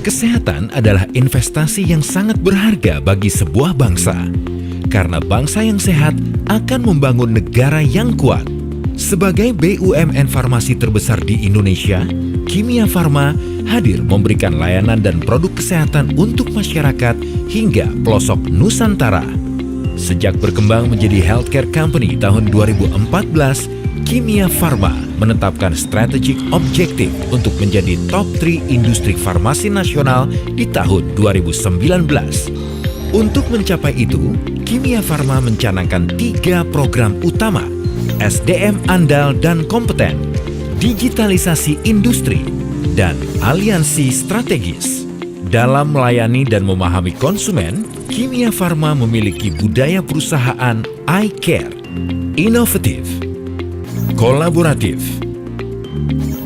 Kesehatan adalah investasi yang sangat berharga bagi sebuah bangsa. Karena bangsa yang sehat akan membangun negara yang kuat. Sebagai BUMN farmasi terbesar di Indonesia, Kimia Farma hadir memberikan layanan dan produk kesehatan untuk masyarakat hingga pelosok Nusantara. Sejak berkembang menjadi healthcare company tahun 2014, Kimia Farma menetapkan strategic objektif untuk menjadi top 3 industri farmasi nasional di tahun 2019. Untuk mencapai itu, Kimia Farma mencanangkan 3 program utama: SDM andal dan kompeten, digitalisasi industri, dan aliansi strategis. Dalam melayani dan memahami konsumen, Kimia Farma memiliki budaya perusahaan I-Care, inovatif, kolaboratif,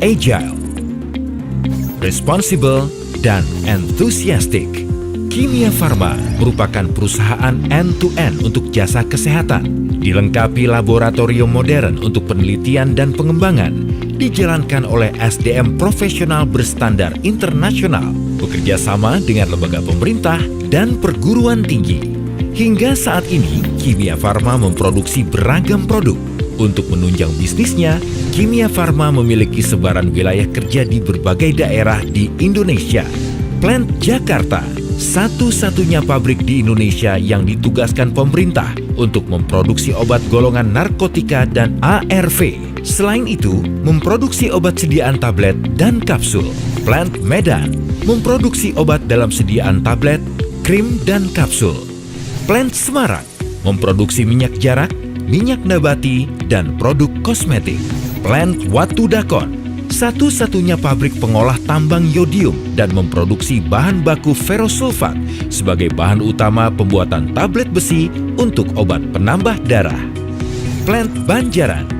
agile, responsible, dan enthusiastic. Kimia Farma merupakan perusahaan end-to-end untuk jasa kesehatan, dilengkapi laboratorium modern untuk penelitian dan pengembangan, dijalankan oleh SDM profesional berstandar internasional, bekerja sama dengan lembaga pemerintah dan perguruan tinggi. Hingga saat ini, Kimia Farma memproduksi beragam produk. Untuk menunjang bisnisnya, Kimia Farma memiliki sebaran wilayah kerja di berbagai daerah di Indonesia. Plant Jakarta, satu-satunya pabrik di Indonesia yang ditugaskan pemerintah untuk memproduksi obat golongan narkotika dan ARV. Selain itu, memproduksi obat sediaan tablet dan kapsul. Plant Medan memproduksi obat dalam sediaan tablet, krim, dan kapsul. Plant Semarang memproduksi minyak jarak, minyak nabati, dan produk kosmetik. Plant Watu Dakon, satu-satunya pabrik pengolah tambang yodium dan memproduksi bahan baku ferrosulfat sebagai bahan utama pembuatan tablet besi untuk obat penambah darah. Plant Banjaran,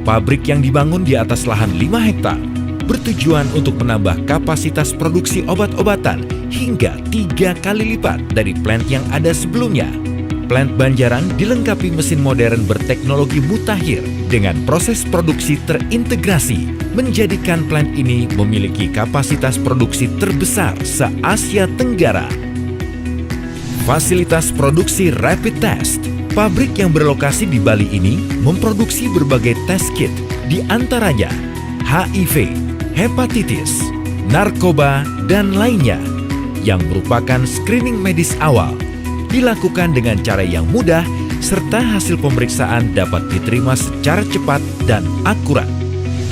pabrik yang dibangun di atas lahan 5 hektar, bertujuan untuk menambah kapasitas produksi obat-obatan hingga 3 kali lipat dari plant yang ada sebelumnya. Plant Banjaran dilengkapi mesin modern berteknologi mutakhir dengan proses produksi terintegrasi, menjadikan plant ini memiliki kapasitas produksi terbesar se-Asia Tenggara. Fasilitas produksi rapid test. Pabrik yang berlokasi di Bali ini memproduksi berbagai test kit, di antaranya HIV, hepatitis, narkoba, dan lainnya, yang merupakan screening medis awal. Dilakukan dengan cara yang mudah, serta hasil pemeriksaan dapat diterima secara cepat dan akurat.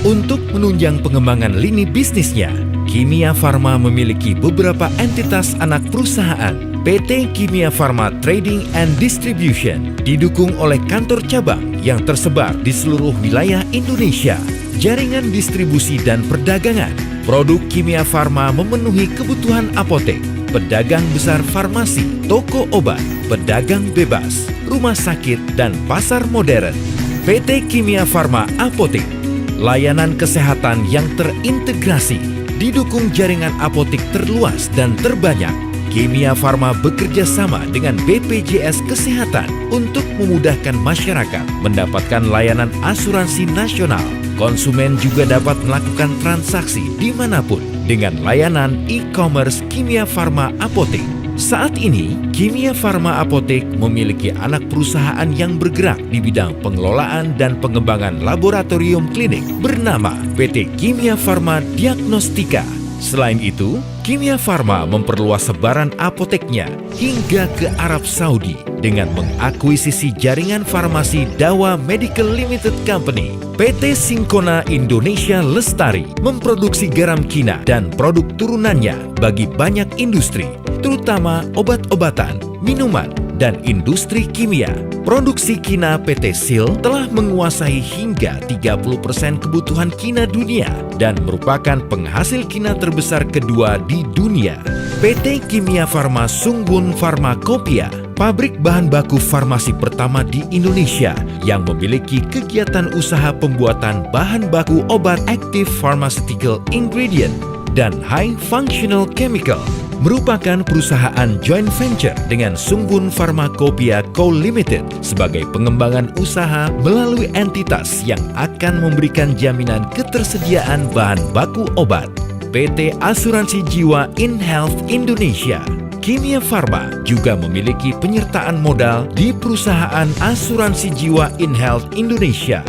Untuk menunjang pengembangan lini bisnisnya, Kimia Farma memiliki beberapa entitas anak perusahaan. PT Kimia Farma Trading and Distribution didukung oleh kantor cabang yang tersebar di seluruh wilayah Indonesia. Jaringan distribusi dan perdagangan. Produk Kimia Farma memenuhi kebutuhan apotek, pedagang besar farmasi, toko obat, pedagang bebas, rumah sakit, dan pasar modern. PT Kimia Farma Apotek, layanan kesehatan yang terintegrasi, didukung jaringan apotek terluas dan terbanyak. Kimia Farma bekerja sama dengan BPJS Kesehatan untuk memudahkan masyarakat mendapatkan layanan asuransi nasional. Konsumen juga dapat melakukan transaksi dimanapun dengan layanan e-commerce Kimia Farma Apotek. Saat ini, Kimia Farma Apotek memiliki anak perusahaan yang bergerak di bidang pengelolaan dan pengembangan laboratorium klinik bernama PT Kimia Farma Diagnostika. Selain itu, Kimia Farma memperluas sebaran apoteknya hingga ke Arab Saudi dengan mengakuisisi jaringan farmasi Dawa Medical Limited Company. PT Syncona Indonesia Lestari memproduksi garam kina dan produk turunannya bagi banyak industri, terutama obat-obatan, minuman, dan industri kimia. Produksi kina PT Sil telah menguasai hingga 30% kebutuhan kina dunia dan merupakan penghasil kina terbesar kedua di dunia. PT Kimia Farma Sungbun Pharmacopeia, pabrik bahan baku farmasi pertama di Indonesia yang memiliki kegiatan usaha pembuatan bahan baku obat active pharmaceutical ingredient dan high functional chemical, merupakan perusahaan joint venture dengan Sungbun Pharmacopeia Co. Limited sebagai pengembangan usaha melalui entitas yang akan memberikan jaminan ketersediaan bahan baku obat. PT Asuransi Jiwa InHealth Indonesia. Kimia Farma juga memiliki penyertaan modal di perusahaan Asuransi Jiwa InHealth Indonesia.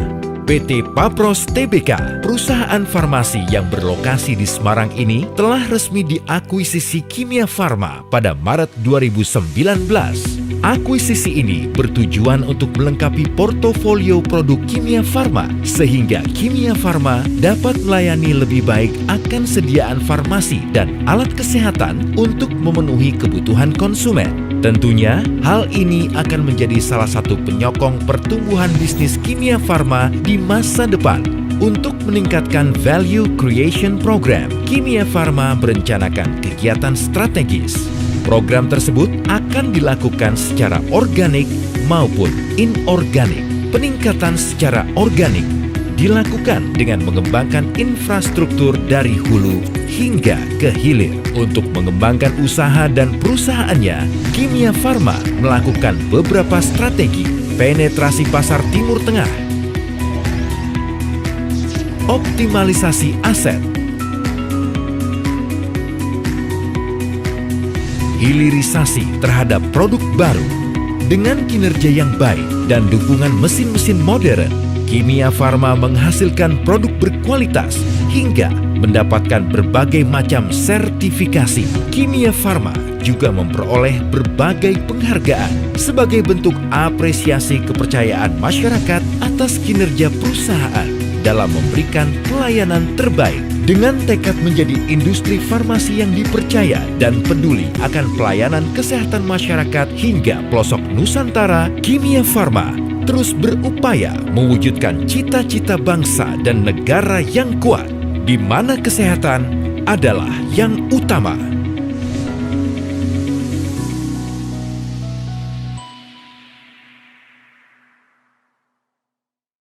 PT Papros Tbk, perusahaan farmasi yang berlokasi di Semarang ini, telah resmi diakuisisi Kimia Farma pada Maret 2019. Akuisisi ini bertujuan untuk melengkapi portofolio produk Kimia Farma, sehingga Kimia Farma dapat melayani lebih baik akan sediaan farmasi dan alat kesehatan untuk memenuhi kebutuhan konsumen. Tentunya, hal ini akan menjadi salah satu penyokong pertumbuhan bisnis Kimia Farma di masa depan. Untuk meningkatkan value creation program, Kimia Farma merencanakan kegiatan strategis. Program tersebut akan dilakukan secara organik maupun inorganik. Peningkatan secara organik dilakukan dengan mengembangkan infrastruktur dari hulu hingga ke hilir. Untuk mengembangkan usaha dan perusahaannya, Kimia Farma melakukan beberapa strategi penetrasi pasar Timur Tengah, optimalisasi aset, hilirisasi terhadap produk baru. Dengan kinerja yang baik dan dukungan mesin-mesin modern, Kimia Farma menghasilkan produk berkualitas hingga mendapatkan berbagai macam sertifikasi. Kimia Farma juga memperoleh berbagai penghargaan sebagai bentuk apresiasi kepercayaan masyarakat atas kinerja perusahaan dalam memberikan pelayanan terbaik. Dengan tekad menjadi industri farmasi yang dipercaya dan peduli akan pelayanan kesehatan masyarakat hingga pelosok Nusantara, Kimia Farma terus berupaya mewujudkan cita-cita bangsa dan negara yang kuat, di mana kesehatan adalah yang utama.